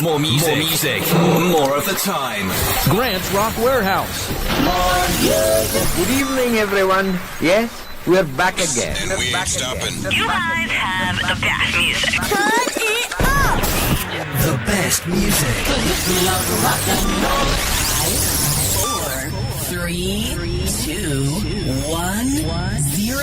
More music, more of the time. Grant's Rock Warehouse. Good evening, everyone. Yes, we're back again. And we ain't stopping. You guys have the best music. Turn it up! The best music. Rock and roll. 4, 3, 2, 1, 0.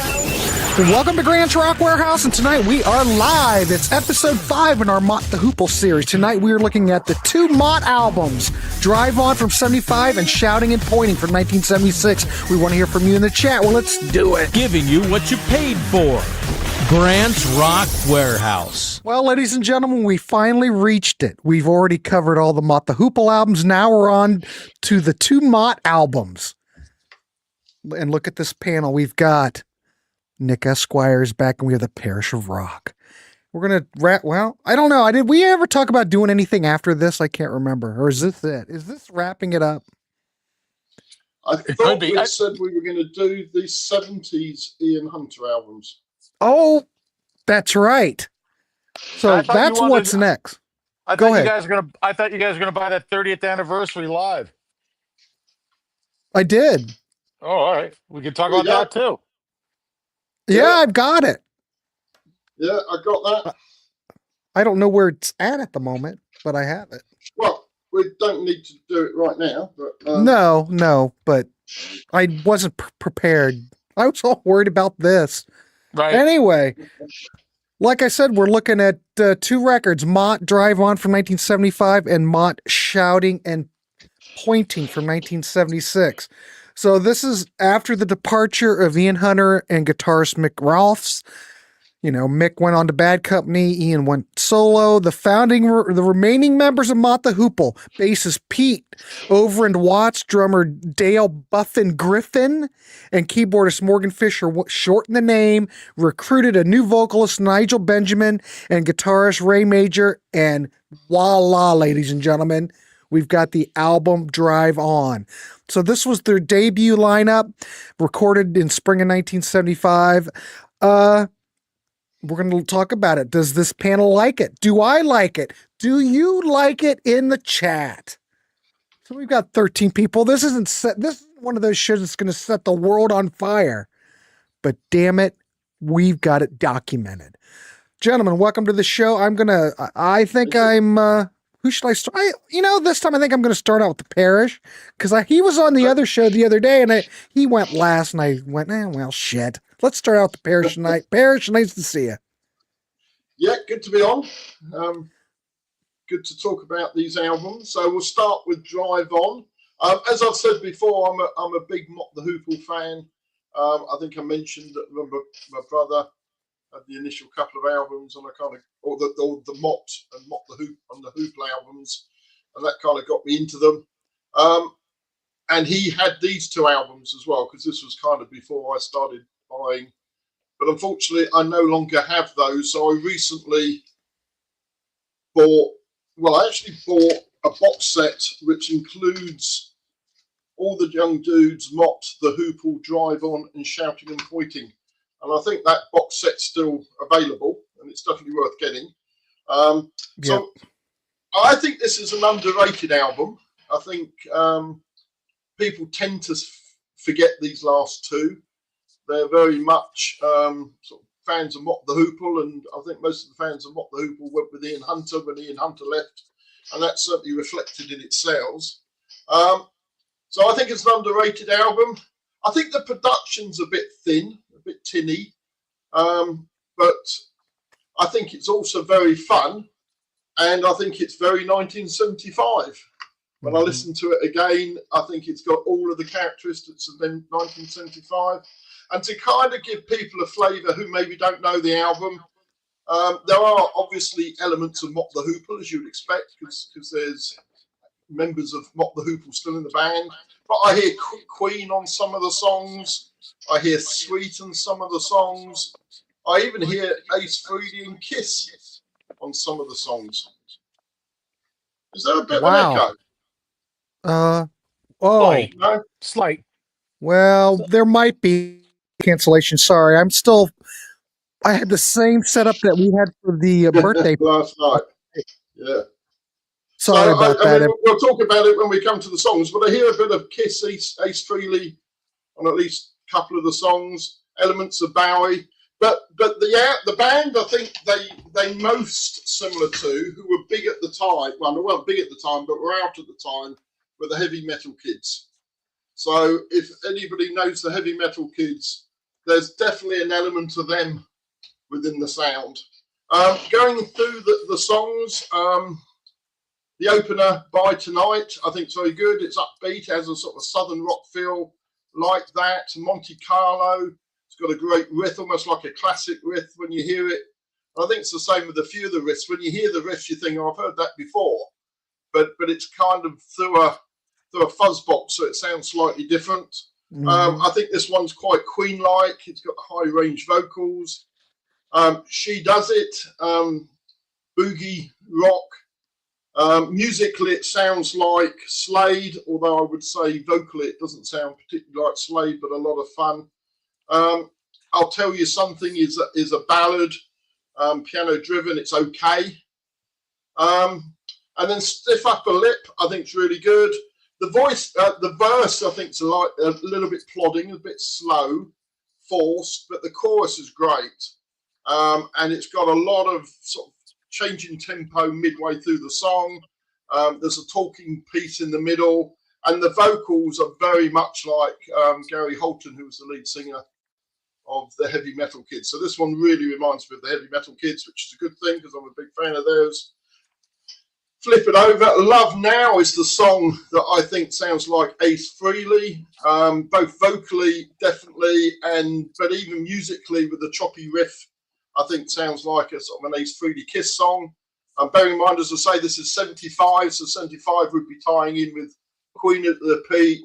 Welcome to Grant's Rock Warehouse, and tonight we are live. It's episode 5 in our Mott the Hoople series. Tonight we are looking at the 2 Mott albums, Drive On from 75 and Shouting and Pointing from 1976. We want to hear from you in the chat. Well, let's do it. Giving you what you paid for. Grant's Rock Warehouse. Well, ladies and gentlemen, we finally reached it. We've already covered all the Mott the Hoople albums. Now we're on to the 2 Mott albums. And look at this panel. We've got Nick Esquire's back, and we have the Parish of Rock. We're going to wrap, well, I don't know. Did we ever talk about doing anything after this? I can't remember. Or is this it? Is this wrapping it up? I thought we said we were going to do the 70s Ian Hunter albums. Oh, that's right. So that's what's next. Go ahead. I thought you guys were gonna buy that 30th anniversary live. I did. Oh, all right. We can talk about that too. Yeah, I've got it. Yeah, I got that. I don't know where it's at the moment, but I have it. Well, we don't need to do it right now. But No, but I wasn't prepared. I was all worried about this. Right. Anyway, like I said, we're looking at 2 records, Mott Drive On from 1975 and Mott Shouting and Pointing from 1976. So this is after the departure of Ian Hunter and guitarist Mick Ralphs. You know, Mick went on to Bad Company, Ian went solo. The remaining members of Mott the Hoople, bassist Pete, Overend Watts, drummer Dale Buffin Griffin, and keyboardist Morgan Fisher shortened the name, recruited a new vocalist Nigel Benjamin, and guitarist Ray Major, and voila, ladies and gentlemen, we've got the album Drive On. So this was their debut lineup, recorded in spring of 1975. We're going to talk about it. Does this panel like it? Do I like it? Do you like it in the chat? So we've got 13 people. This isn't one of those shows that's going to set the world on fire. But damn it, we've got it documented. Gentlemen, welcome to the show. Who should I start? This time I think I'm going to start out with the Parish, because he was on the other show the other day, and he went last, and I went, well, shit. Let's start out with the Parish tonight. Parish, nice to see you. Yeah, good to be on. Good to talk about these albums. So we'll start with Drive On. As I've said before, I'm a big Mott the Hoople fan. I think I mentioned that my brother had the initial couple of albums on the Mott and Mott the Hoople albums, and that kind of got me into them. And he had these 2 albums as well, because this was kind of before I started buying. But unfortunately, I no longer have those. So I recently bought a box set which includes all the young dudes, Mott the Hoople, Drive On, and Shouting and Pointing. And I think that box set's still available, and it's definitely worth getting. So I think this is an underrated album. I think people tend to forget these last 2. They're very much sort of fans of Mott the Hoople, and I think most of the fans of Mott the Hoople went with Ian Hunter when Ian Hunter left, and that's certainly reflected in its sales. So I think it's an underrated album. I think the production's a bit thin, a bit tinny, but I think it's also very fun, and I think it's very 1975. When I listen to it again, I think it's got all of the characteristics of 1975. And to kind of give people a flavour who maybe don't know the album, there are obviously elements of Mott the Hoople, as you would expect, because there's members of Mott the Hoople still in the band. But I hear Queen on some of the songs. I hear Sweet on some of the songs. I even hear Ace Frehley and Kiss on some of the songs. Is there a bit of an echo? No? Slight. Well, there might be cancellation. Sorry, I had the same setup that we had for the birthday last night. Yeah. Sorry about that. We'll talk about it when we come to the songs, but I hear a bit of Kiss, Ace Frehley on at least a couple of the songs, elements of Bowie. But the band, I think they most similar to, who were big at the time, well, they weren't big at the time, but were out at the time, were the Heavy Metal Kids. So if anybody knows the Heavy Metal Kids, there's definitely an element of them within the sound. Going through the songs, the opener, By Tonight, I think it's very good. It's upbeat, has a sort of southern rock feel like that. Monte Carlo, it's got a great riff, almost like a classic riff when you hear it. I think it's the same with a few of the riffs. When you hear the riffs, you think, oh, I've heard that before. But it's kind of through a fuzz box, so it sounds slightly different. I think this one's quite Queen-like. It's got high-range vocals. She Does It, boogie rock. Musically, it sounds like Slade, although I would say vocally it doesn't sound particularly like Slade, but a lot of fun. I'll Tell You Something is a ballad, piano driven. It's okay. And then Stiff Upper Lip, I think, is really good. The verse, I think, is a little bit plodding, a bit slow, forced, but the chorus is great. And it's got a lot of sort of changing tempo midway through the song. There's a talking piece in the middle, and the vocals are very much like Gary Holton, who was the lead singer of the Heavy Metal Kids. So this one really reminds me of the Heavy Metal Kids, which is a good thing because I'm a big fan of theirs. Flip it over. Love Now is the song that I think sounds like Ace Frehley, both vocally, definitely, but even musically with the choppy riff, I think sounds like a sort of an Ace Frehley Kiss song. Bearing in mind, as I say, this is 75, so 75 would be tying in with Queen at the peak,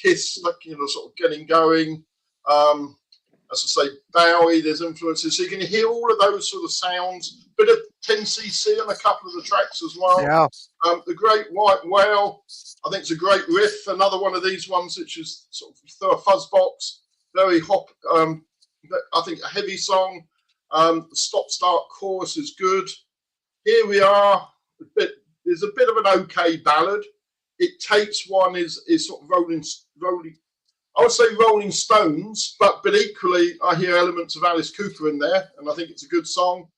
Kiss, sort of getting going. As I say, Bowie, there's influences. So you can hear all of those sort of sounds. Bit of 10cc on a couple of the tracks as well. Yeah. The Great White Whale, I think it's a great riff. Another one of these ones which is sort of through a fuzz box, very hop. I think a heavy song. The stop-start chorus is good. Here we are. There's a bit of an okay ballad. It Takes One is sort of rolling. I would say Rolling Stones, but equally I hear elements of Alice Cooper in there, and I think it's a good song.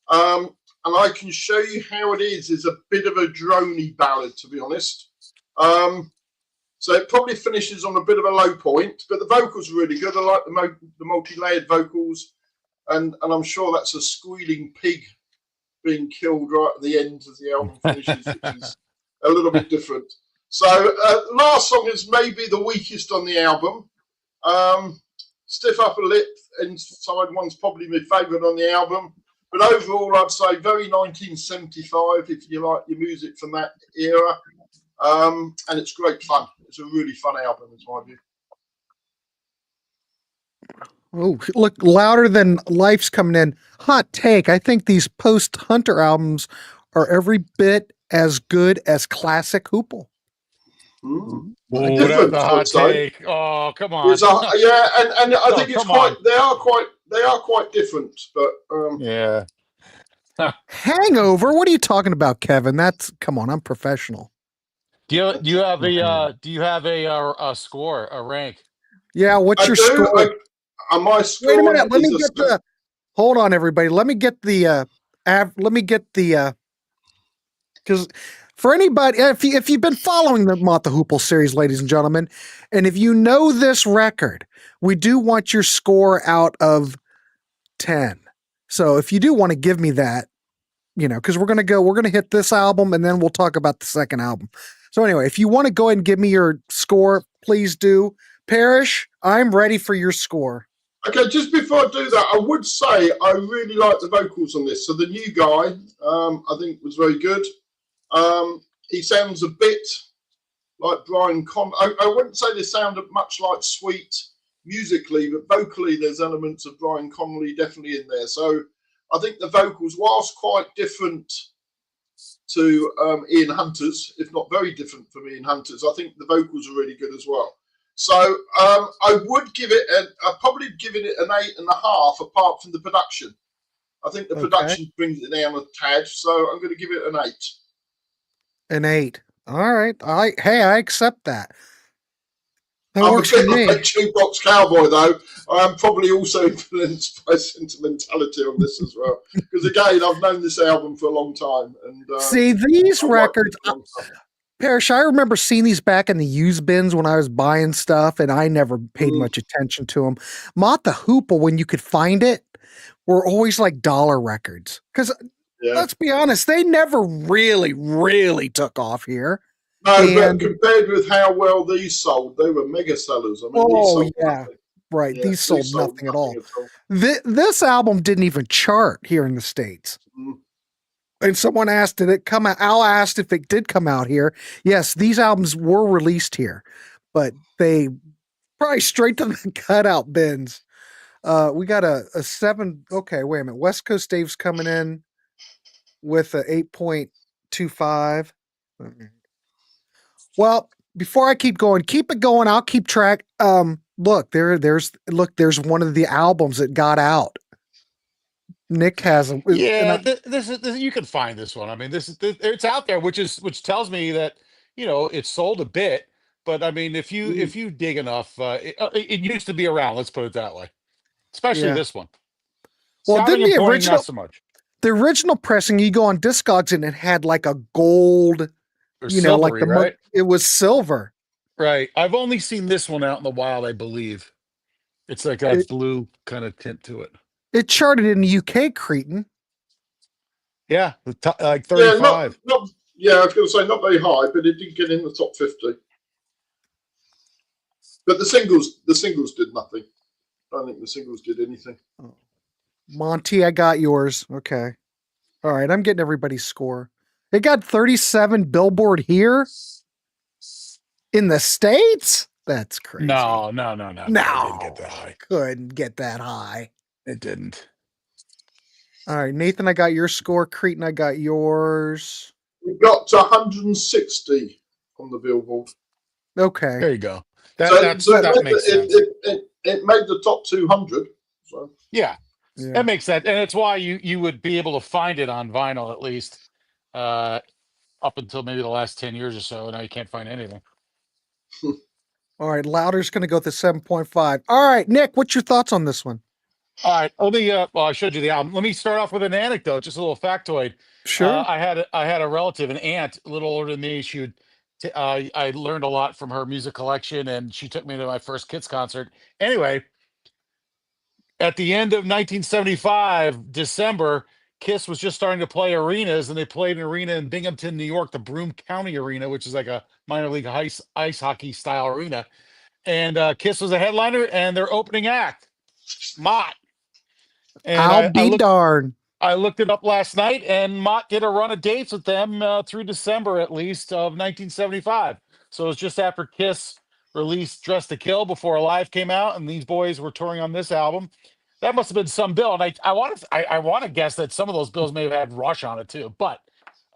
And I can show you how it is a bit of a droney ballad, to be honest. So it probably finishes on a bit of a low point, but the vocals are really good. I like the multi-layered vocals, and I'm sure that's a squealing pig being killed right at the end as the album finishes, which is a little bit different. So last song is maybe the weakest on the album. Stiff Upper Lip inside one's probably my favourite on the album. But overall, I'd say very 1975 if you like your music from that era. And it's great fun. It's a really fun album, in my view. Oh, look, Louder Than Life's coming in. Hot take. I think these post-Hunter albums are every bit as good as classic Hoople. Oh, that's a hot take. Oh, come on. And I think it's quite. They are quite different, but yeah. Hangover. What are you talking about, Kevin? Come on. I'm professional. Do you have a score, a rank? Yeah. What's your score? My score. Wait a minute. Let me get the. Hold on, everybody. Let me get the. Because. For anybody, if you've been following the Mott the Hoople series, ladies and gentlemen, and if you know this record, we do want your score out of 10. So if you do want to give me that, because we're going to hit this album and then we'll talk about the second album. So anyway, if you want to go ahead and give me your score, please do. Parish, I'm ready for your score. Okay, just before I do that, I would say I really like the vocals on this. So the new guy, I think was very good. He sounds a bit like Brian I wouldn't say they sound much like Sweet musically, but vocally there's elements of Brian Connolly definitely in there. So I think the vocals, whilst quite different to Ian Hunter's, if not very different from Ian Hunter's, I think the vocals are really good as well. So I would give it, I'd probably give it an 8.5 apart from the production. I think the production brings it down a tad, so I'm going to give it an 8. An 8. All right. I accept that. That I'm a works for bit me. like Jukebox Cowboy, though. I'm probably also influenced by sentimentality on this as well. Because again, I've known this album for a long time, and See, these I like records, this long time. Parish, I remember seeing these back in the used bins when I was buying stuff, and I never paid much attention to them. Mott the Hoople, when you could find it, were always like dollar records. Because Yeah. let's be honest, they never really took off here. No, And- but compared with how well these sold, they were mega sellers. I mean, these Oh, sold yeah. nothing. Right. Yeah, These sold nothing at all. at all. This album didn't even chart here in the States. Mm. And someone asked, did it come out? Al asked if it did come out here. Yes, these albums were released here, but they probably straight to the cutout bins. We got a 7. Okay, wait a minute. West Coast Dave's coming in with a 8.25. Well, before I keep going, keep it going. I'll keep track. Look, there's one of the albums that got out. Nick has them. Yeah, this is you can find this one. I mean, it's out there, which tells me that it's sold a bit. But I mean, if you dig enough, it used to be around. Let's put it that way. Especially Yeah. this one. Well, Scouting didn't and the pointing, original not so much. the original pressing, you go on Discogs and it had like a gold, Or like silvery, the right? it was silver. Right. I've only seen this one out in the wild, I believe. It's like a blue kind of tint to it. It charted in the UK, Cretan. Yeah, like Yeah, 35. I was going to say not very high, but it did get in the top 50. But the singles did nothing. I don't think the singles did anything. Monty, I got yours. Okay. All right, I'm getting everybody's score. It got 37 Billboard here in the States? That's crazy. No. No. It didn't get that high. Couldn't get that high. It didn't. All right, Nathan, I got your score. Cretan, I got yours. We got to 160 on the Billboard. Okay. There you go. So That makes sense. It made the top 200. So Yeah, Yeah. that makes sense. And it's why you would be able to find it on vinyl, at least up until maybe the last 10 years or so. Now you can't find anything. All right, Louder's going to go with the 7.5. All right, Nick, what's your thoughts on this one? All right. Let me. Well, I showed you the album. Let me start off with an anecdote, just a little factoid. Sure. I had a relative, an aunt, a little older than me. She would. I learned a lot from her music collection, and she took me to my first Kids concert. Anyway, at the end of 1975, December, Kiss was just starting to play arenas, and they played an arena in Binghamton, New York, the Broome County Arena, which is like a minor league ice hockey style arena. And Kiss was a headliner, and their opening act, Mott. And I'll be darned. I looked it up last night, and Mott did a run of dates with them through December, at least, of 1975. So it was just after Kiss released Dress to Kill before Alive came out, and these boys were touring on this album. That must have been some bill, and I want to guess that some of those bills may have had Rush on it too. But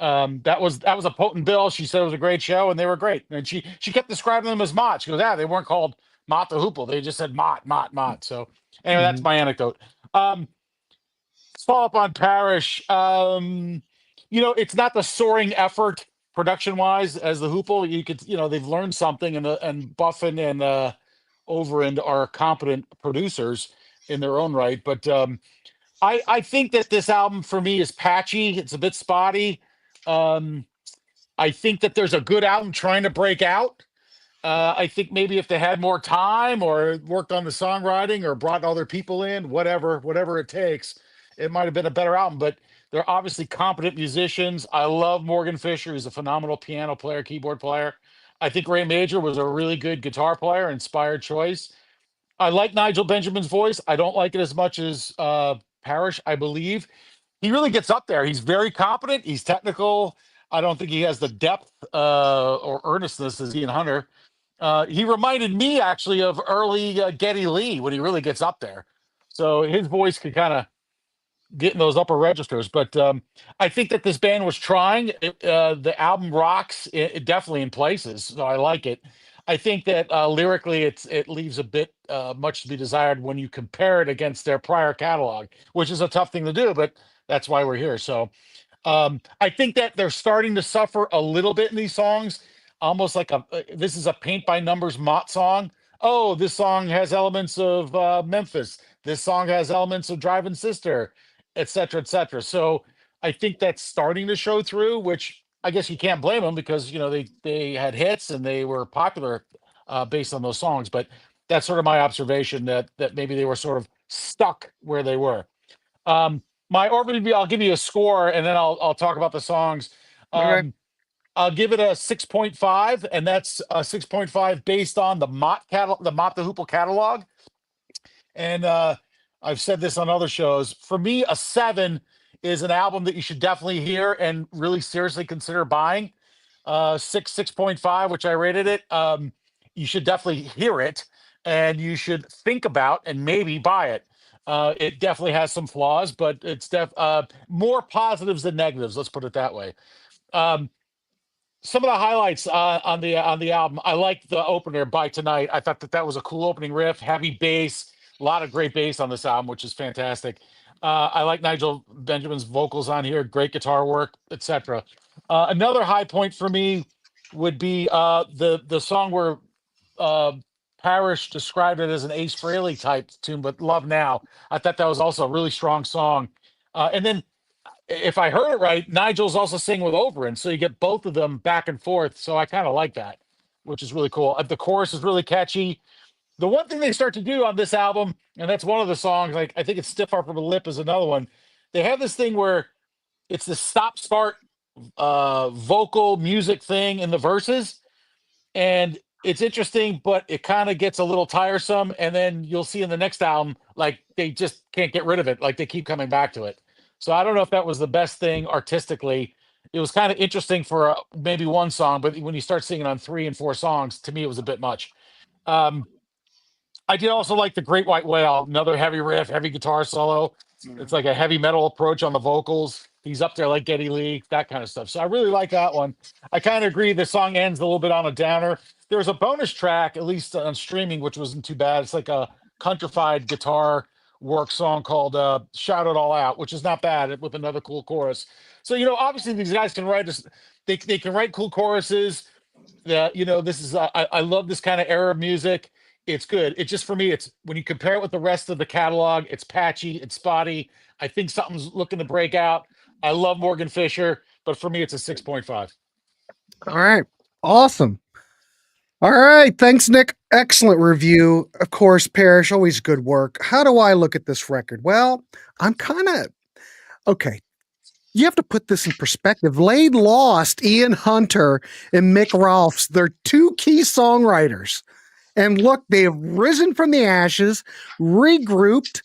that was a potent bill. She said it was a great show, and they were great. And she kept describing them as Mott. She goes, "Yeah, they weren't called Mott the Hoople. They just said Mott, Mott, Mott." So anyway, that's my anecdote. Let's follow up on Parish. It's not the soaring effort production wise as the Hoople. You could, they've learned something, and Buffin and Overend are competent producers in their own right. But I think that this album for me is patchy. It's a bit spotty. I think that there's a good album trying to break out. I think maybe if they had more time or worked on the songwriting or brought other people in, whatever it takes, it might have been a better album. But they're obviously competent musicians. I love Morgan Fisher. He's a phenomenal piano player, keyboard player. I think Ray Major was a really good guitar player, inspired choice. I like Nigel Benjamin's voice. I don't like it as much as Parish, I believe. He really gets up there. He's very competent. He's technical. I don't think he has the depth or earnestness as Ian Hunter. He reminded me actually of early Geddy Lee when he really gets up there. So his voice could kind of get in those upper registers. But I think that this band was trying. The album rocks it definitely in places. So I like it. I think that lyrically it leaves a bit much to be desired when you compare it against their prior catalog, which is a tough thing to do, but that's why we're here. So I think that they're starting to suffer a little bit in these songs, almost like this is a paint by numbers Mott song. Oh, this song has elements of Memphis. This song has elements of Driving Sister, et cetera, et cetera. So I think that's starting to show through, which I guess you can't blame them because they had hits and they were popular based on those songs. But that's sort of my observation that maybe they were sort of stuck where they were. My overview, I'll give you a score and then I'll talk about the songs. Okay. I'll give it a 6.5, and that's a 6.5 based on the Mott the Hoople catalog. And I've said this on other shows. For me, a 7 is an album that you should definitely hear and really seriously consider buying. 6.5, which I rated it. You should definitely hear it, and you should think about and maybe buy it. It definitely has some flaws, but it's more positives than negatives. Let's put it that way. Some of the highlights on the album. I liked the opener, "By Tonight." I thought that was a cool opening riff, heavy bass, a lot of great bass on this album, which is fantastic. I like Nigel Benjamin's vocals on here, great guitar work, etc. Another high point for me would be the song where Parish described it as an Ace Frehley type tune, but "Love Now." I thought that was also a really strong song. And then, if I heard it right, Nigel's also singing with Overend, so you get both of them back and forth. So I kind of like that, which is really cool. The chorus is really catchy. The one thing they start to do on this album, and that's one of the songs, like I think it's "Stiff Upper Lip" is another one. They have this thing where it's the stop-start vocal music thing in the verses, and it's interesting, but it kind of gets a little tiresome. And then you'll see in the next album, like they just can't get rid of it. Like they keep coming back to it. So I don't know if that was the best thing artistically. It was kind of interesting for maybe one song, but when you start singing on 3 and 4 songs, to me, it was a bit much. I did also like the "Great White Whale," another heavy riff, heavy guitar solo. It's like a heavy metal approach on the vocals. He's up there like Geddy Lee, that kind of stuff. So I really like that one. I kind of agree the song ends a little bit on a downer. There was a bonus track, at least on streaming, which wasn't too bad. It's like a countrified guitar work song called "Shout It All Out," which is not bad, with another cool chorus. So, obviously these guys can write this. They can write cool choruses. This is I love this kind of era of music. It's good. It just, for me, it's when you compare it with the rest of the catalog, it's patchy, it's spotty. I think something's looking to break out. I love Morgan Fisher, but for me, it's a 6.5. All right. Awesome. All right. Thanks, Nick. Excellent review. Of course, Parish, always good work. How do I look at this record? Well, I'm kind of okay. You have to put this in perspective. Laid lost Ian Hunter and Mick Ralphs. They're 2 key songwriters. And look, they have risen from the ashes, regrouped.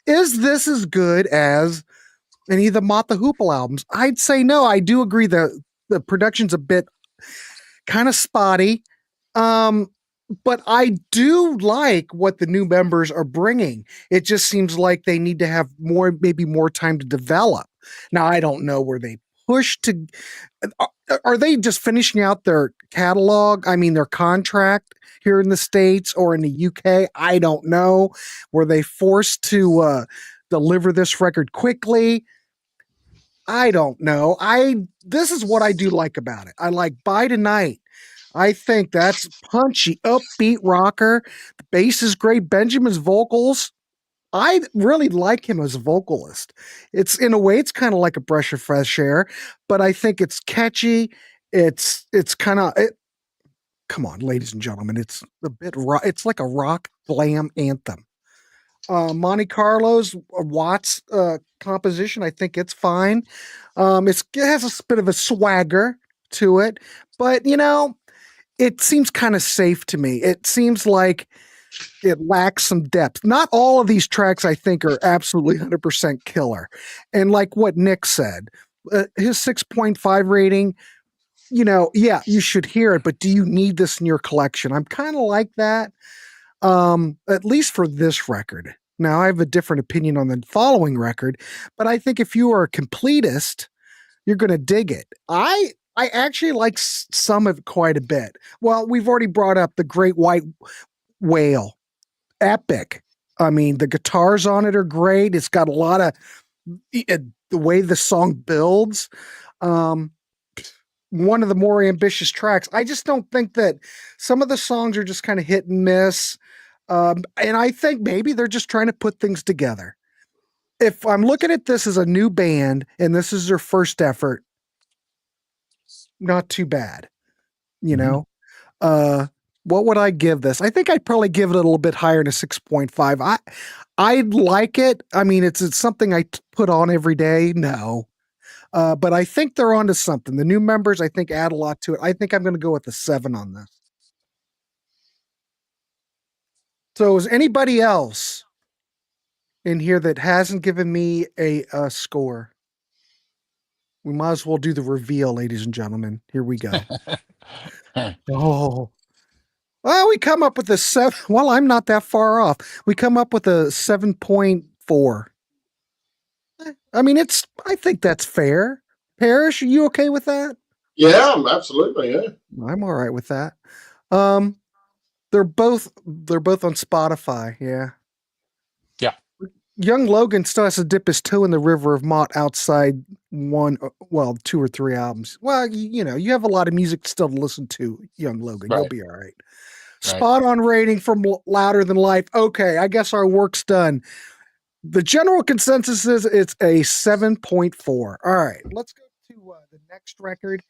Is this as good as any of the Mott the Hoople albums? I'd say no. I do agree that the production's a bit kind of spotty. But I do like what the new members are bringing. It just seems like they need to have maybe more time to develop. Now, I don't know where they push to. Are they just finishing out their catalog? I mean, their contract here in the States or in the UK? I don't know. Were they forced to deliver this record quickly? I don't know. This is what I do like about it. I like "By Tonight." I think that's punchy, upbeat rocker. The bass is great. Benjamin's vocals, I really like him as a vocalist. It's, in a way, it's kind of like a breath of fresh air, but I think it's catchy. It's kind of, come on, ladies and gentlemen, it's a bit rock. It's like a rock glam anthem. Monte Carlo's Watts composition, I think it's fine. It has a bit of a swagger to it, but it seems kind of safe to me. It seems like it lacks some depth. Not all of these tracks, I think, are absolutely 100% killer. And like what Nick said, his 6.5 rating, yeah, you should hear it, but do you need this in your collection? I'm kind of like that, at least for this record. Now, I have a different opinion on the following record, but I think if you are a completist, you're going to dig it. I actually like some of it quite a bit. Well, we've already brought up the "Great White Whale." Epic. I mean, the guitars on it are great. It's got a lot of the way the song builds. One of the more ambitious tracks. I just don't think that some of the songs are just kind of hit and miss. And I think maybe they're just trying to put things together. If I'm looking at this as a new band and this is their first effort, not too bad. You know, what would I give this? I think I'd probably give it a little bit higher than a 6.5. I like it. I mean, it's something I put on every day. No. But I think they're onto something. The new members, I think, add a lot to it. I think I'm going to go with a 7 on this. So is anybody else in here that hasn't given me a score? We might as well do the reveal, ladies and gentlemen. Here we go. Oh. Well, we come up with a 7. Well, I'm not that far off. We come up with a 7.4. I mean, I think that's fair. Parish, are you okay with that? Yeah, absolutely. Yeah, I'm all right with that. They're both on Spotify. Yeah. Yeah. Young Logan still has to dip his toe in the river of Mott outside 2 or 3 albums. Well, you know, you have a lot of music still to listen to, Young Logan. Right. You'll be all right. Spot on rating from Louder Than Life. Okay, I guess our work's done. The general consensus is it's a 7.4. All right, let's go to the next record.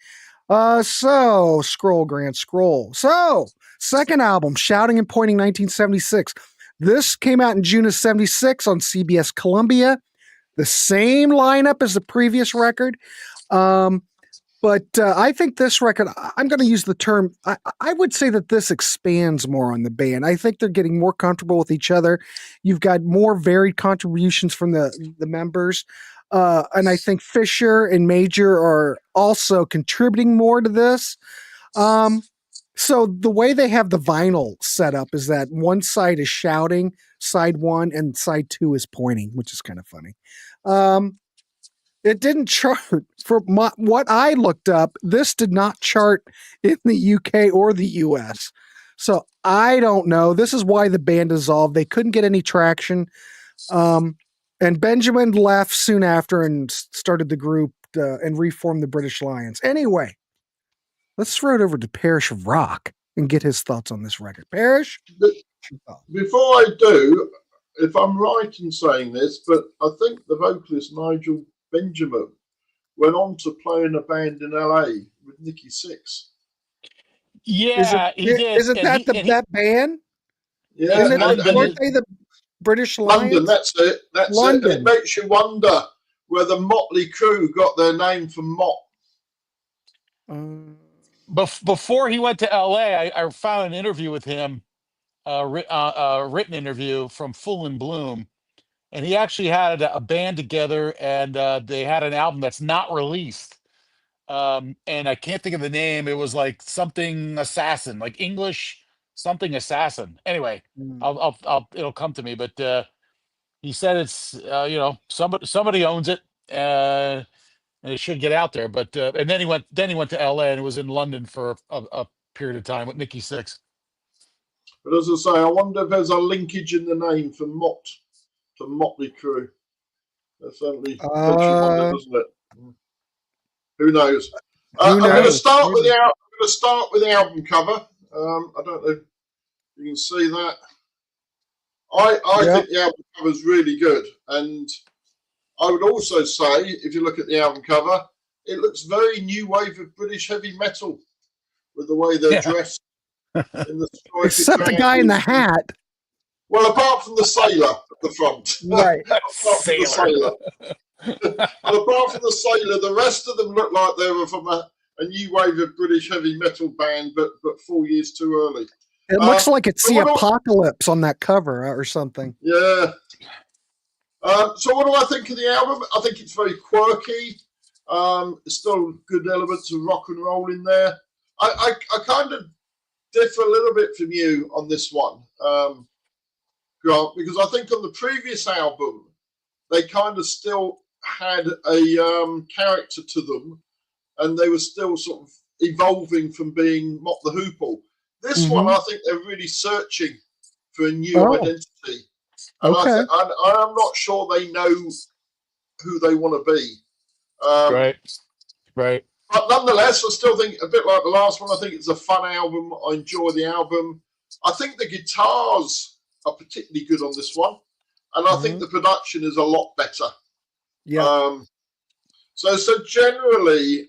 So scroll, Grant, scroll. So second album, Shouting and Pointing, 1976. This came out in June of 76 on CBS Columbia. The same lineup as the previous record. But I think this record, I'm going to use the term, I would say that this expands more on the band. I think they're getting more comfortable with each other. You've got more varied contributions from the members. And I think Fisher and Major are also contributing more to this. So the way they have the vinyl set up is that one side is shouting, side 1, and side 2 is pointing, which is kind of funny. It didn't chart for what I looked up. This did not chart in the UK or the US. So I don't know. This is why the band dissolved. They couldn't get any traction. And Benjamin left soon after and started the group and reformed the British Lions. Anyway, let's throw it over to Parish of Rock and get his thoughts on this record. Parish? Before I do, if I'm right in saying this, but I think the vocalist Nigel Benjamin went on to play in a band in LA with Nikki Sixx. Yeah, he did. Isn't that that band? Yeah, Weren't they the British Lions? London, that's it. That's London. it. And it makes you wonder where the Motley Crue got their name from Mott. Before he went to LA, I found an interview with him, a written interview from Full and Bloom. And he actually had a band together, and they had an album that's not released. And I can't think of the name. It was like something assassin, like English something assassin. Anyway, it'll come to me. But he said it's somebody owns it, and it should get out there. But and then he went to LA and was in London for a period of time with Nikki Sixx. But as I say, I wonder if there's a linkage in the name from Mott to Motley Crue. That certainly makes you wonder, doesn't it? Who knows? I'm going to start with the album cover. I don't know if you can see that. I think the album cover is really good, and I would also say, if you look at the album cover, it looks very new wave of British heavy metal with the way they're dressed. In the except the guy in the hat. Well, apart from the sailor at the front. Right. Sailor. And apart from the sailor, the rest of them look like they were from a new wave of British heavy metal band, but 4 years too early. It looks like it's the apocalypse on that cover or something. Yeah. So what do I think of the album? I think it's very quirky. There's still good elements of rock and roll in there. I kind of differ a little bit from you on this one, Grant, because I think on the previous album, they kind of still had a character to them, and they were still sort of evolving from being Mott the Hoople. This one, I think they're really searching for a new identity. And I'm not sure they know who they want to be. Right. But nonetheless, I still think, a bit like the last one, I think it's a fun album. I enjoy the album. I think the guitars are particularly good on this one. And I think the production is a lot better. Yeah. So generally,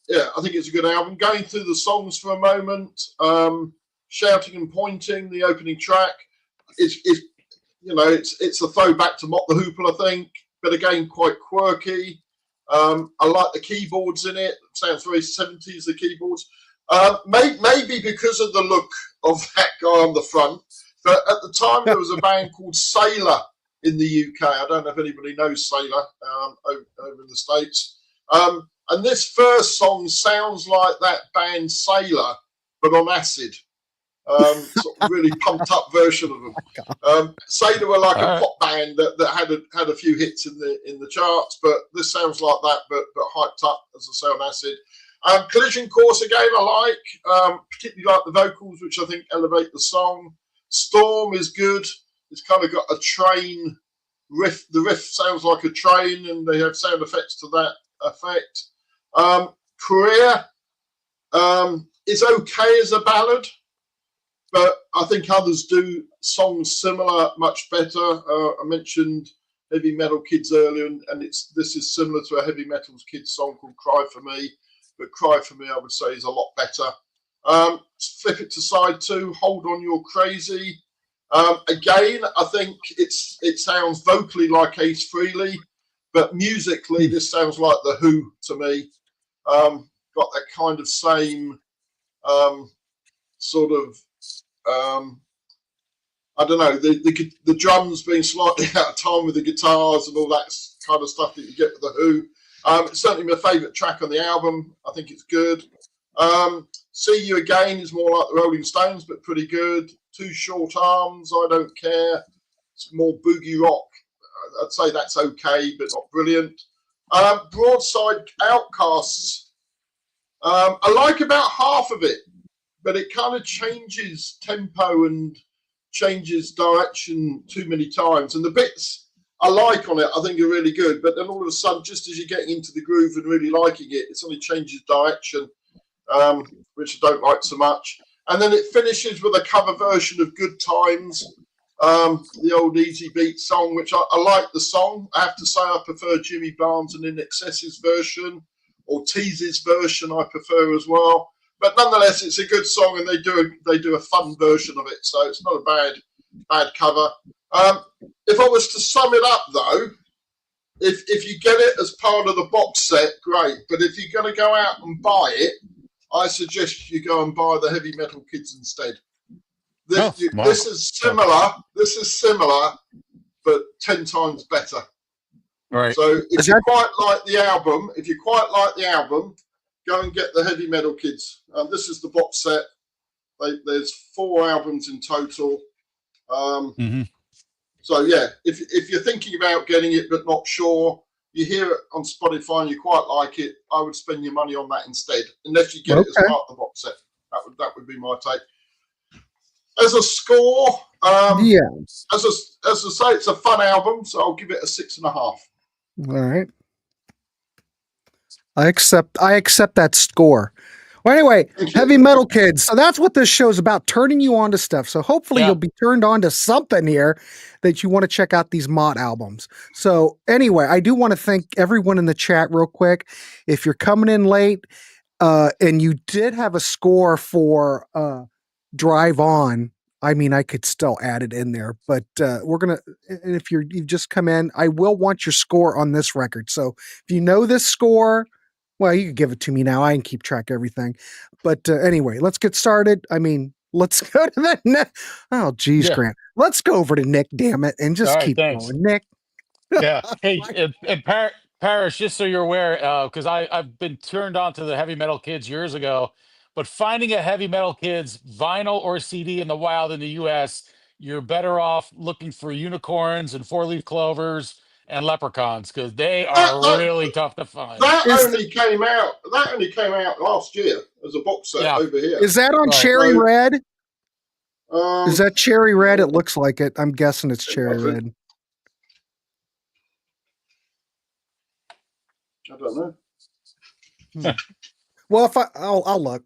yeah, I think it's a good album. Going through the songs for a moment, Shouting and Pointing, the opening track, is you know, it's a throwback to Mott the Hoople, I think, but again, quite quirky. I like the keyboards in it. Sounds very 70s, the keyboards. Maybe because of the look of that guy on the front, but at the time there was a band called Sailor in the UK. I don't know if anybody knows Sailor over in the States. And this first song sounds like that band Sailor, but on acid. Sort of really pumped up version of them. Sailor were like a pop band that had a few hits in the charts, but this sounds like that, but hyped up, as I say, on acid. Collision Course again, I like, particularly like the vocals, which I think elevate the song. Storm is good. It's kind of got a train riff. The riff sounds like a train, and they have sound effects to that effect. Career is okay as a ballad, but I think others do songs similar much better. I mentioned Heavy Metal Kids earlier, and this is similar to a Heavy Metal Kids song called Cry For Me, but Cry For Me I would say is a lot better. Flip it to side 2, Hold On You're Crazy. Again, I think it sounds vocally like Ace Frehley, but musically this sounds like The Who to me. Got that kind of same sort of I don't know, the drums being slightly out of time with the guitars and all that kind of stuff that you get with The Who. It's certainly my favourite track on the album. I think it's good. See You Again is more like the Rolling Stones, but pretty good. Too Short Arms, I Don't Care. It's more boogie rock. I'd say that's okay, but not brilliant. Broadside Outcasts. I like about half of it, but it kind of changes tempo and changes direction too many times. And the bits I like on it, I think are really good. But then all of a sudden, just as you're getting into the groove and really liking it, it suddenly changes direction, which I don't like so much. And then it finishes with a cover version of Good Times, the old Easy Beat song, which I like the song. I have to say I prefer Jimmy Barnes and In Excess's version, or Tease's version I prefer as well. But nonetheless, it's a good song, and they do a fun version of it, so it's not a bad cover. If I was to sum it up, though, if you get it as part of the box set, great. But if you're going to go out and buy it, I suggest you go and buy the Heavy Metal Kids instead. This is similar. This is similar, but 10 times better. All right. So if you quite like the album, go and get the Heavy Metal Kids. This is the box set. There's 4 albums in total. So yeah, if you're thinking about getting it but not sure, you hear it on Spotify and you quite like it, I would spend your money on that instead, unless you get it as part of the box set. That would be my take. As a score, as I say, it's a fun album, so I'll give it a 6.5. All right. I accept that score. Well, anyway, Heavy Metal Kids. So that's what this show is about, turning you on to stuff. So hopefully you'll be turned on to something here that you want to check out these Mott albums. So anyway, I do want to thank everyone in the chat real quick. If you're coming in late and you did have a score for Drive On, I mean, I could still add it in there, but we're going to, if you've just come in, I will want your score on this record. So if you know this score, well, you can give it to me now. I can keep track of everything. But anyway, let's get started. I mean, let's go to the next. Oh, geez, Grant. Let's go over to Nick, damn it, and just keep going. Nick. Yeah. Hey, and Parish, just so you're aware, because I've been turned on to the Heavy Metal Kids years ago, but finding a Heavy Metal Kids vinyl or CD in the wild in the U.S., you're better off looking for unicorns and 4-leaf clovers and leprechauns, because they are really tough to find. That only came out last year as a box set over here. Is that on Cherry Red? Is that Cherry Red? It looks like it. I'm guessing it's Cherry Red. I don't know. Well, if I'll look.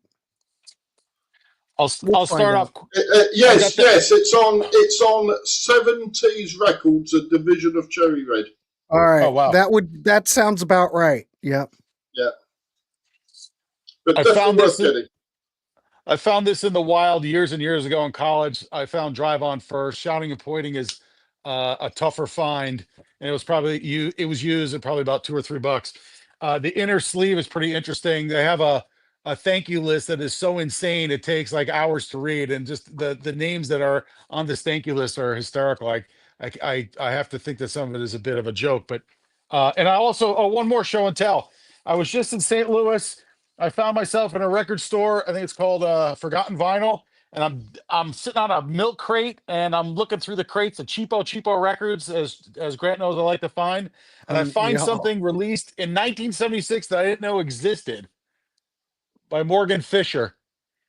I'll find start out. off. Yes, it's on 70s Records, a division of Cherry Red. All right. Oh, wow. That sounds about right. Yep. Yeah. But I definitely found worth this in- getting. I found this in the wild years and years ago in college. I found Drive On first. Shouting and Pointing is a tougher find, and it was probably it was used at probably about $2 or $3. The inner sleeve is pretty interesting. They have a thank you list that is so insane it takes like hours to read, and just the names that are on this thank you list are hysterical. I have to think that some of it is a bit of a joke, but and I also one more show and tell. I was just in St. Louis. I found myself in a record store. I think it's called Forgotten Vinyl, and I'm sitting on a milk crate, and I'm looking through the crates of cheapo records, as Grant knows I like to find, and I find Yeah. something released in 1976 that I didn't know existed by Morgan Fisher,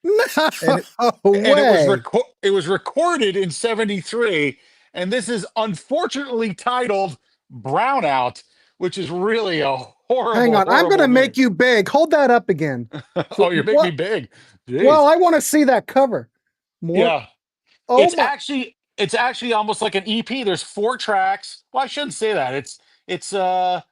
No and way. it was recorded in 73, and this is unfortunately titled Brownout, which is really a horrible. Hang on, I'm going to make you big. Hold that up again. Oh, you're making What? me big. Jeez. Well, I want to see that cover. More. Yeah. Oh it's my. actually almost like an EP. There's 4 tracks. Well, I shouldn't say that. It's 5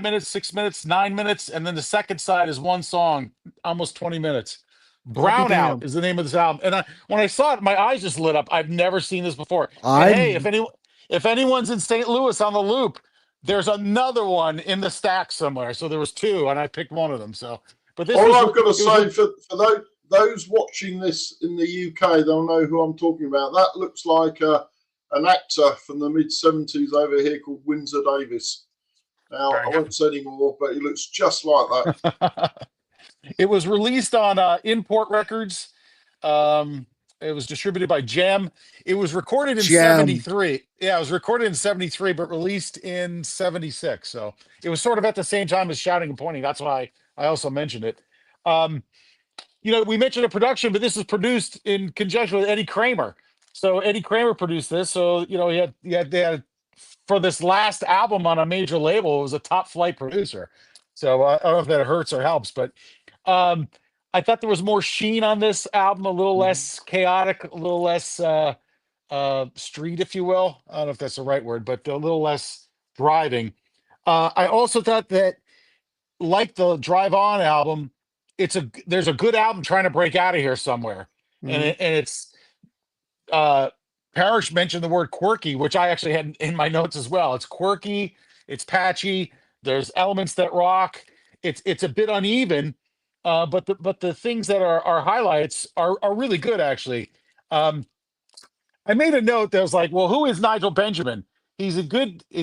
minutes, 6 minutes, 9 minutes, and then the second side is one song, almost 20 minutes. I'll be Brownout damned. is the name of this album. And when I saw it, my eyes just lit up. I've never seen this before. I- And hey, if anyone's in St. Louis on the loop, there's another one in the stack somewhere. So there was 2, and I picked one of them. So, but this All was, I've got to it was- say for those watching this in the UK, they'll know who I'm talking about. That looks like an actor from the mid-70s over here called Windsor Davis. Now, I won't say any more, but he looks just like that. It was released on Import Records. It was distributed by Gem. It was recorded in Gem. 73. Yeah, it was recorded in 73, but released in 76. So it was sort of at the same time as Shouting and Pointing. That's why I also mentioned it. We mentioned a production, but this is produced in conjunction with Eddie Kramer. So Eddie Kramer produced this. So, they had for this last album on a major label, it was a top flight producer. So I don't know if that hurts or helps, but I thought there was more sheen on this album, a little less chaotic, a little less street, if you will. I don't know if that's the right word, but a little less driving. I also thought that, like the Drive On album, there's a good album trying to break out of here somewhere, and it's Parish mentioned the word quirky, which I actually had in my notes as well. It's quirky, it's patchy. There's elements that rock. It's a bit uneven, but the things that are highlights are really good actually. I made a note that was like, well, who is Nigel Benjamin? He's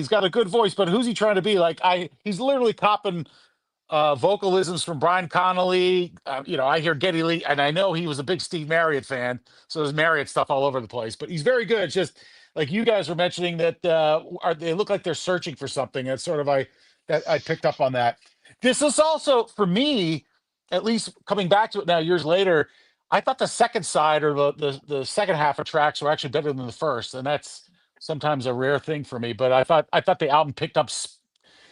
got a good voice, but who's he trying to be? He's literally copping vocalisms from Brian Connolly. I hear Geddy Lee, and I know he was a big Steve Marriott fan, so there's Marriott stuff all over the place. But he's very good. It's just like you guys were mentioning that they look like they're searching for something. It's sort of I picked up on that. This is also for me, at least coming back to it now years later. I thought the second side or the second half of tracks were actually better than the first, and that's sometimes a rare thing for me. But I thought the album picked up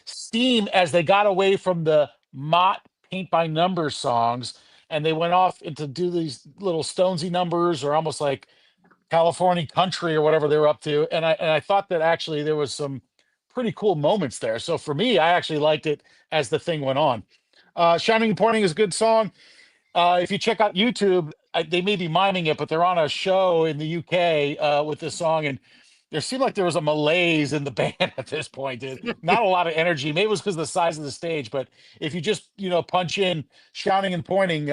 steam as they got away from the Mott paint by numbers songs, and they went off into do these little Stonesy numbers or almost like California country or whatever they were up to. And I thought that actually there was some pretty cool moments there. So for me, I actually liked it as the thing went on. Shining and Pointing is a good song. If you check out YouTube, they may be miming it, but they're on a show in the UK with this song, and there seemed like there was a malaise in the band at this point. Not a lot of energy. Maybe it was because of the size of the stage, but if you just punch in Shouting and Pointing,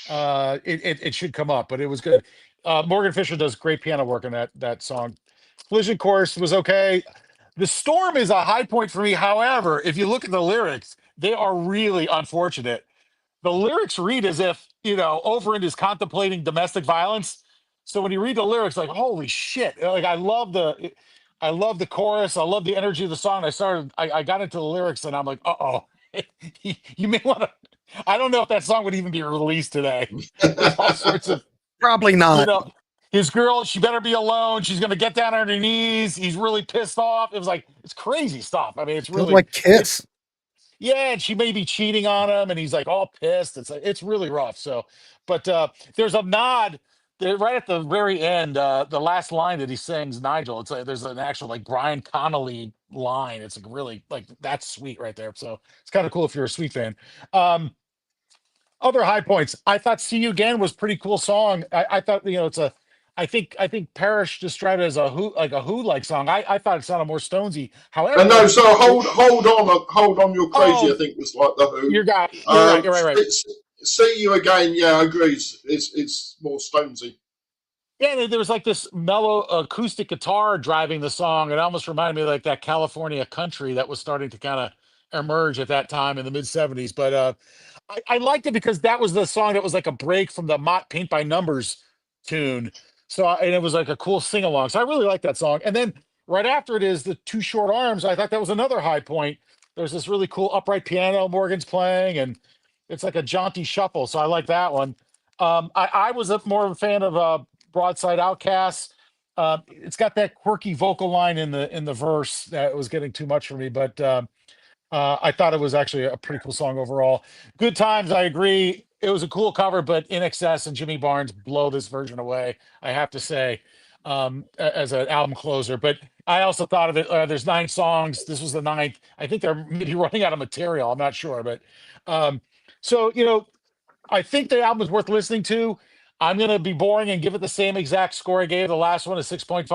it should come up. But it was good. Morgan Fisher does great piano work on that song. Collision Course was okay. The Storm is a high point for me. However, if you look at the lyrics, they are really unfortunate. The lyrics read as if, Overend is contemplating domestic violence. So when you read the lyrics, like, holy shit. Like, I love the chorus. I love the energy of the song. I got into the lyrics and I'm like, uh-oh. You may want to, I don't know if that song would even be released today. There's all sorts of, Probably not. his girl, she better be alone. She's gonna get down on her knees. He's really pissed off. It was like it's crazy stuff. I mean, it's Sounds really like it. Kiss. Yeah, and she may be cheating on him, and he's like all pissed. It's really rough. So, but there's a nod there right at the very end. The last line that he sings, Nigel. It's like there's an actual like Brian Connolly line. It's like really like that's sweet right there. So it's kind of cool if you're a Sweet fan. Um, Other high points. I thought "See You Again" was a pretty cool song. I thought it's a. I think Parish described it as a Who like song. I thought it sounded more Stonesy. And However, no, so hold on, you're crazy. oh, I think was like the Who. you're right. You're right. See You Again. Yeah, I agree. It's more Stonesy. Yeah, there was like this mellow acoustic guitar driving the song. It almost reminded me of like that California country that was starting to kind of emerge at that time in the mid '70s. But I liked it because that was the song that was like a break from the Mott Paint by Numbers tune. And it was like a cool sing along. So I really like that song. And then right after it is the Two Short Arms. I thought that was another high point. There's this really cool upright piano Morgan's playing, and it's like a jaunty shuffle. So I like that one. I was more of a fan of Broadside Outcasts. It's got that quirky vocal line in the verse that was getting too much for me, but I thought it was actually a pretty cool song overall. Good Times, I agree. It was a cool cover, but In Excess and Jimmy Barnes blow this version away, I have to say, as an album closer. But I also thought of it, there's 9 songs. This was the ninth. I think they're maybe running out of material. I'm not sure. But so, I think the album is worth listening to. I'm going to be boring and give it the same exact score I gave the last one, a 6.5.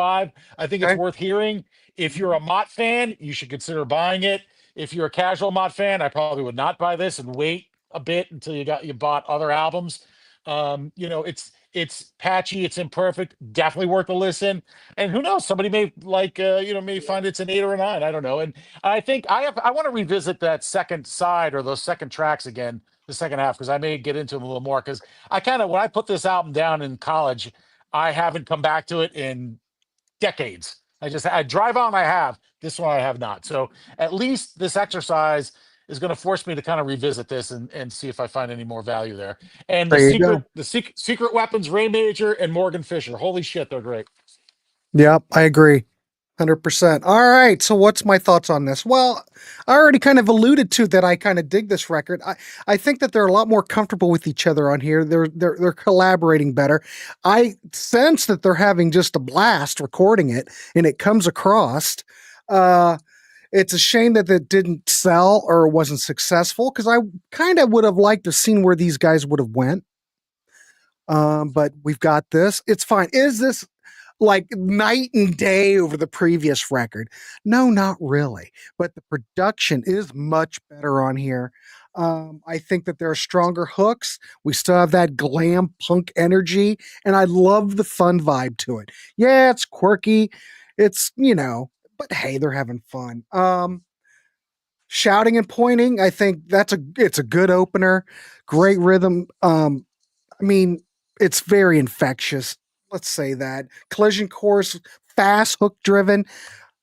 I think it's Okay. worth hearing. If you're a Mott fan, you should consider buying it. If you're a casual Mott fan, I probably would not buy this and wait a bit until you bought other albums. It's patchy, it's imperfect, definitely worth a listen. And who knows, somebody may may find it's an 8 or a 9. I don't know. And I think I want to revisit that second side or those second tracks again, the second half, because I may get into them a little more. Because when I put this album down in college, I haven't come back to it in decades. I drive on, I have. This one I have not. So at least this exercise is going to force me to kind of revisit this and see if I find any more value there. And There you go. the secret weapons, Ray Major and Morgan Fisher. Holy shit, they're great. Yep, I agree. 100%. All right. So what's my thoughts on this? Well, I already kind of alluded to that I kind of dig this record. I think that they're a lot more comfortable with each other on here. They're collaborating better. I sense that they're having just a blast recording it, and it comes across. It's a shame that it didn't sell or wasn't successful, because I kind of would have liked to have seen where these guys would have went. But we've got this. It's fine. Is this like night and day over the previous record? No, not really. But the production is much better on here. I think that there are stronger hooks. We still have that glam punk energy, and I love the fun vibe to it. Yeah, it's quirky. It's, but hey, they're having fun. Shouting and Pointing, I think it's a good opener. Great rhythm. I mean, it's very infectious. Let's say that. Collision Course, fast, hook driven.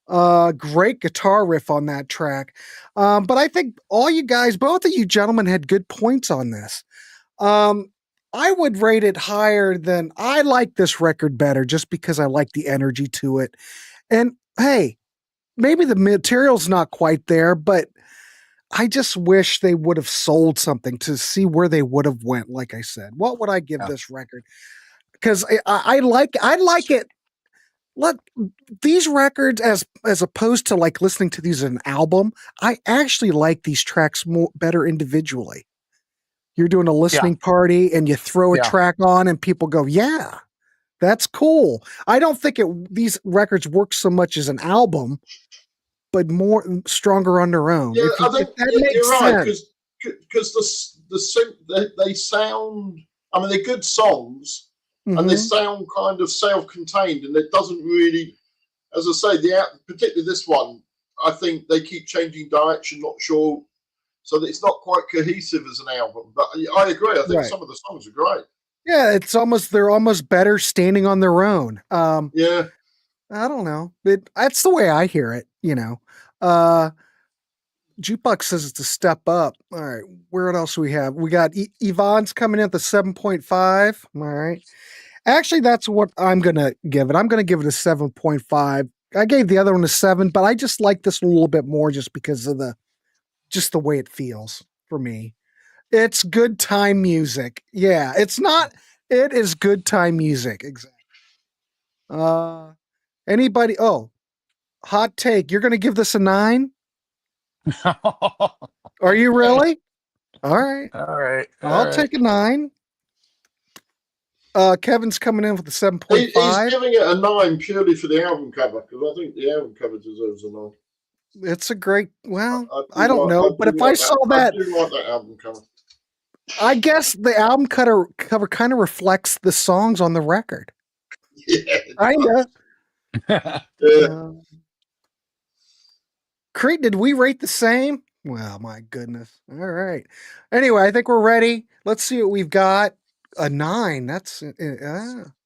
Great guitar riff on that track. But I think all you guys, both of you gentlemen, had good points on this. I would rate it higher than I like this record better just because I like the energy to it. And hey, maybe the material's not quite there, but I just wish they would have sold something to see where they would have went. Like I said, what would I give this record? Because I like it. Look, these records, as opposed to like listening to these as an album, I actually like these tracks better individually. You're doing a listening party and you throw a track on and people go, yeah, that's cool. I don't think these records work so much as an album, but more stronger on their own. Yeah, I think that makes you're right, sense. because they sound. I mean, they're good songs. And they sound kind of self-contained, and it doesn't really, as I say, particularly this one, I think they keep changing direction, not sure, so that it's not quite cohesive as an album. But I agree. I think some of the songs are great. Yeah, they're almost better standing on their own. Yeah, I don't know. That's the way I hear it. Jukebox says it's a step up. All right, where else do we have? We got Yvonne's coming in at the 7.5. All right. Actually, that's what I'm going to give it. I'm going to give it a 7.5. I gave the other one a 7, but I just like this a little bit more just because of the way it feels for me. It's good time music. Yeah, it is good time music. Exactly. Anybody? Oh, hot take. You're going to give this a 9? Are you really? All right. All right. I'll take a 9. Kevin's coming in with a 7.5. He's giving it a 9 purely for the album cover, because I think the album cover deserves a 9. It's a great, I don't know, but if I saw that, I do like that album cover. I guess the album cover kind of reflects the songs on the record. Yeah. Kinda. Crete, did we rate the same? Well, my goodness. All right. Anyway, I think we're ready. Let's see what we've got. A 9. That's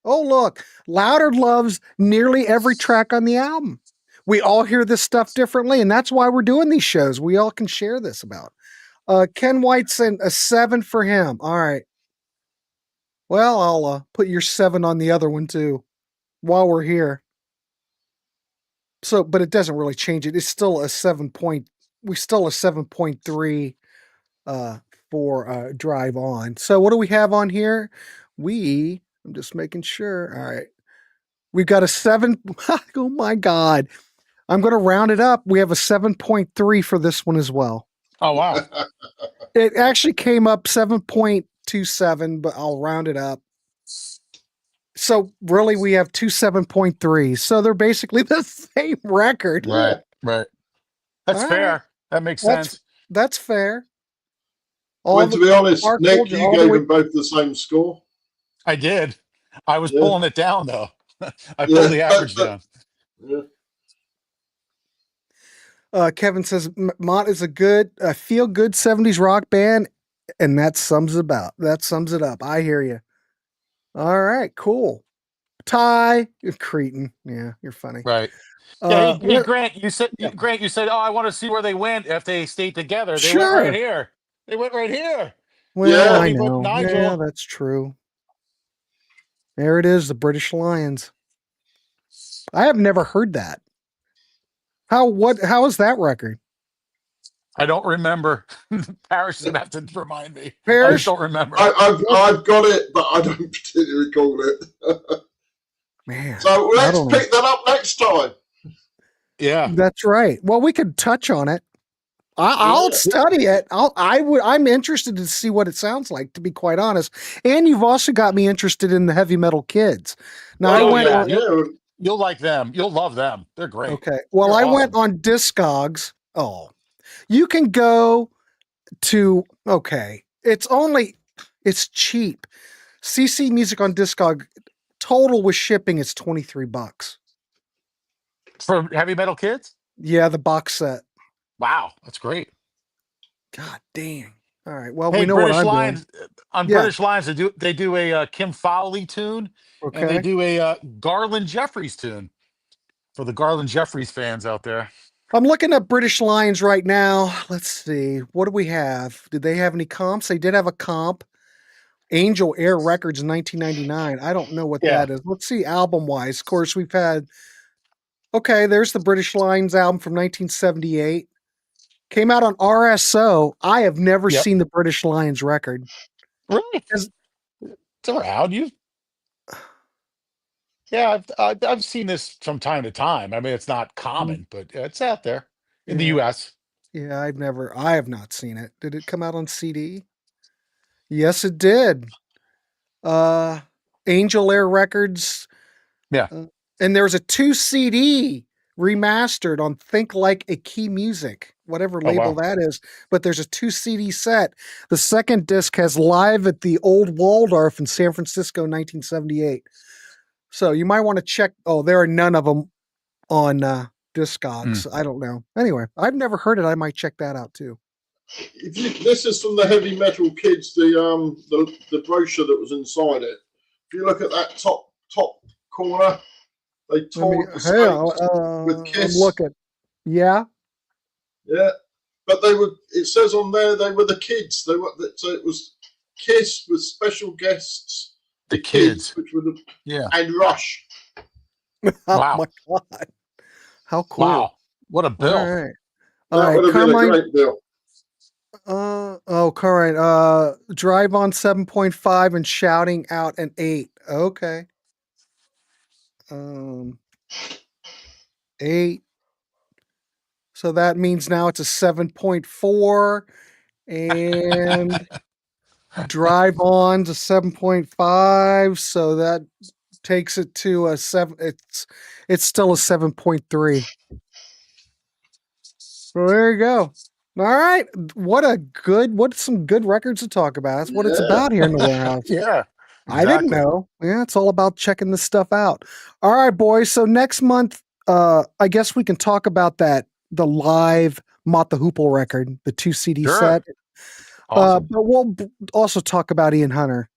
oh, look. Louder loves nearly every track on the album. We all hear this stuff differently, and that's why we're doing these shows. We all can share this about. Ken White sent a 7 for him. All right. Well, I'll put your 7 on the other one too while we're here. So, but it doesn't really change it. It's still a 7.3 for Drive On. So what do we have on here? I'm just making sure. All right. We've got a 7. Oh my God. I'm going to round it up. We have a 7.3 for this one as well. Oh, wow. It actually came up 7.27, but I'll round it up. So really we have 2 7.3s. So they're basically the same record. Right. That's fair. That makes sense. That's fair. To be honest, Nick, you gave them both the same score. I did. I was pulling it down, though. I pulled the average down. Yeah. Kevin says Mott is a good, feel-good 70s rock band, and that sums it up. I hear you. All right, cool. Ty, you're Cretin. Yeah, you're funny. Right. Yeah, hey, Grant, you said, oh, I want to see where they went if they stayed together. They went right here. They went right here. Well, I know. Yeah, that's true. There it is, the British Lions. I have never heard that. How is that record? I don't remember. Parish is going to have to remind me. Parish? I just don't remember. I've got it, but I don't particularly recall it. Man. So let's pick that up next time. Yeah. That's right. Well, we could touch on it. I'll study it. I'm interested to see what it sounds like, to be quite honest. And you've also got me interested in the Heavy Metal Kids. Now You'll like them. You'll love them. They're great. Okay. Well, I went on Discogs. Oh, you can go to, it's cheap. CC Music on Discog, total with shipping is $23. For Heavy Metal Kids? Yeah, the box set. Wow, that's great. God dang. All right. Well, hey, we know British what I'm Lions, doing. On British Lions, they do a Kim Fowley tune, and they do a Garland Jeffries tune for the Garland Jeffries fans out there. I'm looking at British Lions right now. Let's see. What do we have? Did they have any comps? They did have a comp. Angel Air Records in 1999. I don't know what that is. Let's see album-wise. Of course, we've had... Okay, there's the British Lions album from 1978. Came out on RSO. I have never seen the British Lions record. Really? It's around. Yeah, I've seen this from time to time. I mean, it's not common, but it's out there in the U.S. Yeah, I have not seen it. Did it come out on CD? Yes, it did. Angel Air Records. Yeah. And there's a 2 CD remastered on Think Like a Key Music, whatever label that is. But there's a 2 CD set. The second disc has Live at the Old Waldorf in San Francisco, 1978. So you might want to check. Oh, there are none of them on Discogs. I don't know. Anyway, I've never heard it. I might check that out too. This is from the Heavy Metal Kids, the brochure that was inside it. If you look at that top corner, they toured with Kiss. I'm looking. Yeah. Yeah, but they were. It says on there they were the Kids. So it was Kiss with special guests. The kids. which were Yeah. and Rush. Oh Wow. my God. How cool. Wow. What a bill. All right. That All right, would have been a Carmine. great bill. Carmine. Drive on 7.5 and shouting out an 8. Okay. 8. So that means now it's a 7.4 and drive on's a 7.5. So that takes it to a 7. It's still a 7.3. So there you go. All right. What's some good records to talk about? That's what it's Yeah. about here in the warehouse. Yeah. I didn't exactly. know. Yeah, it's all about checking this stuff out. All right, boys. So next month, I guess we can talk about the live Mott the Hoople record, the 2 CD Sure. set. Awesome. But we'll also talk about Ian Hunter.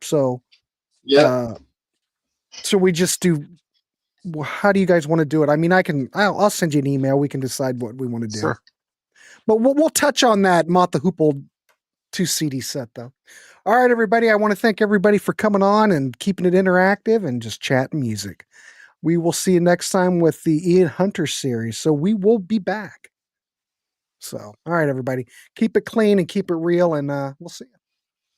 So Yeah. so we just do. How do you guys want to do it? I mean, I'll send you an email. We can decide what we want to do. Sure. But we'll touch on that Mott the Hoople 2 CD set, though. All right, everybody. I want to thank everybody for coming on and keeping it interactive and just chatting music. We will see you next time with the Ian Hunter series. So we will be back. So, all right, everybody. Keep it clean and keep it real, and we'll see you.